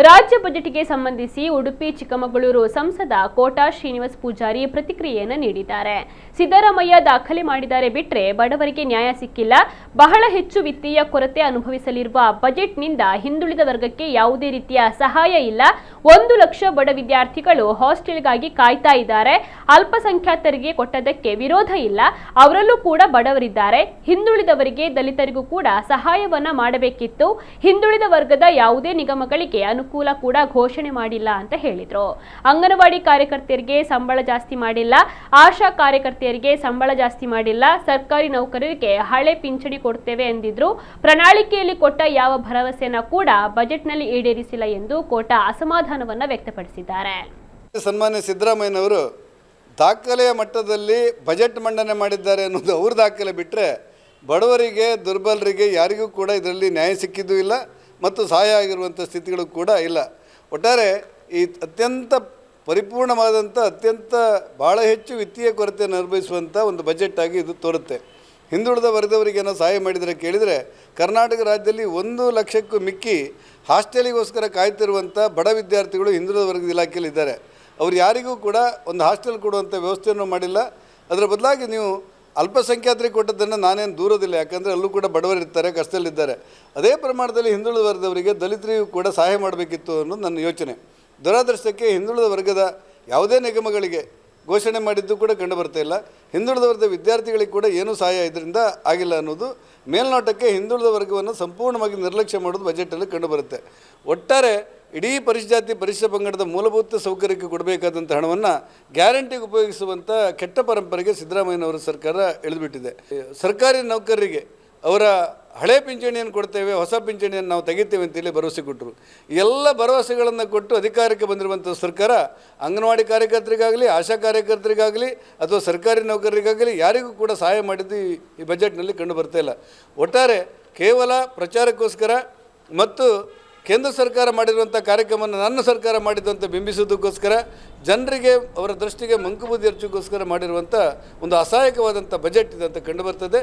ರಾಜ್ಯ ಬಜೆಟ್ಗೆ ಸಂಬಂಧಿಸಿ ಉಡುಪಿ ಚಿಕ್ಕಮಗಳೂರು ಸಂಸದ ಕೋಟಾ ಶ್ರೀನಿವಾಸ್ ಪೂಜಾರಿ ಪ್ರತಿಕ್ರಿಯೆಯನ್ನು ನೀಡಿದ್ದಾರೆ. ಸಿದ್ದರಾಮಯ್ಯ ದಾಖಲೆ ಮಾಡಿದ್ದಾರೆ ಬಿಟ್ರೆ ಬಡವರಿಗೆ ನ್ಯಾಯ ಸಿಕ್ಕಿಲ್ಲ. ಬಹಳ ಹೆಚ್ಚು ವಿತ್ತೀಯ ಕೊರತೆ ಅನುಭವಿಸಲಿರುವ ಬಜೆಟ್ನಿಂದ ಹಿಂದುಳಿದ ವರ್ಗಕ್ಕೆ ಯಾವುದೇ ರೀತಿಯ ಸಹಾಯ ಇಲ್ಲ. 1 ಲಕ್ಷ ಬಡ ವಿದ್ಯಾರ್ಥಿಗಳು ಹಾಸ್ಟೆಲ್ಗಾಗಿ ಕಾಯ್ತಾ ಇದ್ದಾರೆ. ಅಲ್ಪಸಂಖ್ಯಾತರಿಗೆ ಕೊಟ್ಟದಕ್ಕೆ ವಿರೋಧ ಇಲ್ಲ. ಅವರಲ್ಲೂ ಕೂಡ ಬಡವರಿದ್ದಾರೆ. ಹಿಂದುಳಿದವರಿಗೆ, ದಲಿತರಿಗೂ ಕೂಡ ಸಹಾಯವನ್ನ ಮಾಡಬೇಕಿತ್ತು. ಹಿಂದುಳಿದ ವರ್ಗದ ಯಾವುದೇ ನಿಗಮಗಳಿಗೆ ಅನುಕೂಲ ಕೂಡ ಘೋಷಣೆ ಮಾಡಿಲ್ಲ ಅಂತ ಹೇಳಿದ್ರು. ಅಂಗನವಾಡಿ ಕಾರ್ಯಕರ್ತೆಯರಿಗೆ ಸಂಬಳ ಜಾಸ್ತಿ ಮಾಡಿಲ್ಲ. ಆಶಾ ಕಾರ್ಯಕರ್ತೆಯರಿಗೆ ಸಂಬಳ ಜಾಸ್ತಿ ಮಾಡಿಲ್ಲ. ಸರ್ಕಾರಿ ನೌಕರರಿಗೆ ಹಳೆ ಪಿಂಚಣಿ ಕೊಡ್ತೇವೆ ಎಂದಿದ್ರು. ಪ್ರಣಾಳಿಕೆಯಲ್ಲಿ ಕೊಟ್ಟ ಯಾವ ಭರವಸೆಯನ್ನ ಕೂಡ ಬಜೆಟ್ನಲ್ಲಿ ಈಡೇರಿಸಿಲ್ಲ ಎಂದು ಕೋಟಾ ಅಸಮಾಧಾನವನ್ನ ವ್ಯಕ್ತಪಡಿಸಿದ್ದಾರೆ. ಸನ್ಮಾನ್ಯ ಸಿದ್ದರಾಮಯ್ಯನವರು ದಾಖಲೆಯ ಮಟ್ಟದಲ್ಲಿ ಬಜೆಟ್ ಮಂಡನೆ ಮಾಡಿದ್ದಾರೆ ಅನ್ನೋದು ಅವ್ರ ದಾಖಲೆ ಬಿಟ್ಟರೆ ಬಡವರಿಗೆ, ದುರ್ಬಲರಿಗೆ ಯಾರಿಗೂ ಕೂಡ ಇದರಲ್ಲಿ ನ್ಯಾಯ ಸಿಕ್ಕಿದ್ದೂ ಇಲ್ಲ ಮತ್ತು ಸಹಾಯ ಆಗಿರುವಂಥ ಸ್ಥಿತಿಗಳು ಕೂಡ ಇಲ್ಲ. ಒಟ್ಟಾರೆ ಈ ಅತ್ಯಂತ ಪರಿಪೂರ್ಣವಾದಂಥ, ಅತ್ಯಂತ ಭಾಳ ಹೆಚ್ಚು ವಿತ್ತೀಯ ಕೊರತೆಯನ್ನು ಅನುಭವಿಸುವಂಥ ಒಂದು ಬಜೆಟ್ ಆಗಿ ಇದು ತೋರುತ್ತೆ. ಹಿಂದುಳಿದ ವರ್ಗದವರಿಗೇನೋ ಸಹಾಯ ಮಾಡಿದರೆ ಕೇಳಿದರೆ, ಕರ್ನಾಟಕ ರಾಜ್ಯದಲ್ಲಿ 1 ಲಕ್ಷಕ್ಕೂ ಮಿಕ್ಕಿ ಹಾಸ್ಟೆಲಿಗೋಸ್ಕರ ಕಾಯ್ತಿರುವಂಥ ಬಡ ವಿದ್ಯಾರ್ಥಿಗಳು ಹಿಂದುಳಿದ ವರ್ಗದ ಇಲಾಖೆಯಲ್ಲಿ ಇದ್ದಾರೆ. ಅವ್ರು ಯಾರಿಗೂ ಕೂಡ ಒಂದು ಹಾಸ್ಟೆಲ್ ಕೊಡುವಂಥ ವ್ಯವಸ್ಥೆಯನ್ನು ಮಾಡಿಲ್ಲ. ಅದರ ಬದಲಾಗಿ ನೀವು ಅಲ್ಪಸಂಖ್ಯಾತರಿಗೆ ಕೊಟ್ಟದ್ದನ್ನು ನಾನೇನು ದೂರೋದಿಲ್ಲ, ಯಾಕಂದರೆ ಅಲ್ಲೂ ಕೂಡ ಬಡವರಿರ್ತಾರೆ, ಕಷ್ಟದಲ್ಲಿದ್ದಾರೆ. ಅದೇ ಪ್ರಮಾಣದಲ್ಲಿ ಹಿಂದುಳಿದ ವರ್ಗದವರಿಗೆ, ದಲಿತರಿಗೂ ಕೂಡ ಸಹಾಯ ಮಾಡಬೇಕಿತ್ತು ಅನ್ನೋದು ನನ್ನ ಯೋಚನೆ. ದುರಾದೃಷ್ಟಕ್ಕೆ ಹಿಂದುಳಿದ ವರ್ಗದ ಯಾವುದೇ ನಿಗಮಗಳಿಗೆ ಘೋಷಣೆ ಮಾಡಿದ್ದು ಕೂಡ ಕಂಡು ಬರ್ತಾ ಇಲ್ಲ. ಹಿಂದುಳಿದ ವರ್ಗದ ವಿದ್ಯಾರ್ಥಿಗಳಿಗೆ ಕೂಡ ಏನೂ ಸಹಾಯ ಇದರಿಂದ ಆಗಿಲ್ಲ ಅನ್ನೋದು ಮೇಲ್ನೋಟಕ್ಕೆ ಹಿಂದುಳಿದ ವರ್ಗವನ್ನು ಸಂಪೂರ್ಣವಾಗಿ ನಿರ್ಲಕ್ಷ್ಯ ಮಾಡೋದು ಬಜೆಟಲ್ಲಿ ಕಂಡುಬರುತ್ತೆ. ಒಟ್ಟಾರೆ ಇಡೀ ಪರಿಶಿಷ್ಟ ಪರಿಶಿಷ್ಟ ಪಂಗಡದ ಮೂಲಭೂತ ಸೌಕರ್ಯಕ್ಕೆ ಕೊಡಬೇಕಾದಂಥ ಹಣವನ್ನು ಗ್ಯಾರಂಟಿಗೆ ಉಪಯೋಗಿಸುವಂಥ ಕೆಟ್ಟ ಪರಂಪರೆಗೆ ಸಿದ್ದರಾಮಯ್ಯನವರ ಸರ್ಕಾರ ಇಳಿದುಬಿಟ್ಟಿದೆ. ಸರ್ಕಾರಿ ನೌಕರರಿಗೆ ಅವರ ಹಳೆ ಪಿಂಚಣಿಯನ್ನು ಕೊಡ್ತೇವೆ, ಹೊಸ ಪಿಂಚಣಿಯನ್ನು ನಾವು ತೆಗಿತೇವೆ ಅಂತೇಳಿ ಭರವಸೆ ಕೊಟ್ಟರು. ಎಲ್ಲ ಭರವಸೆಗಳನ್ನು ಕೊಟ್ಟು ಅಧಿಕಾರಕ್ಕೆ ಬಂದಿರುವಂಥ ಸರ್ಕಾರ ಅಂಗನವಾಡಿ ಕಾರ್ಯಕರ್ತರಿಗಾಗಲಿ, ಆಶಾ ಕಾರ್ಯಕರ್ತರಿಗಾಗಲಿ ಅಥವಾ ಸರ್ಕಾರಿ ನೌಕರರಿಗಾಗಲಿ ಯಾರಿಗೂ ಕೂಡ ಸಹಾಯ ಮಾಡಿದ್ದು ಈ ಬಜೆಟ್ನಲ್ಲಿ ಕಂಡು ಬರ್ತಾ ಇಲ್ಲ. ಒಟ್ಟಾರೆ ಕೇವಲ ಪ್ರಚಾರಕ್ಕೋಸ್ಕರ ಮತ್ತು ಕೇಂದ್ರ ಸರ್ಕಾರ ಮಾಡಿರುವಂಥ ಕಾರ್ಯಕ್ರಮವನ್ನು ನನ್ನ ಸರ್ಕಾರ ಮಾಡಿದಂಥ ಬಿಂಬಿಸೋದಕ್ಕೋಸ್ಕರ, ಜನರಿಗೆ ಅವರ ದೃಷ್ಟಿಗೆ ಮಂಕುಬೂದಿ ಹಚ್ಚೋಕ್ಕೋಸ್ಕರ ಮಾಡಿರುವಂಥ ಒಂದು ಅಸಹಾಯಕವಾದಂಥ ಬಜೆಟ್ ಇದೆ ಅಂತ ಕಂಡು ಬರ್ತದೆ.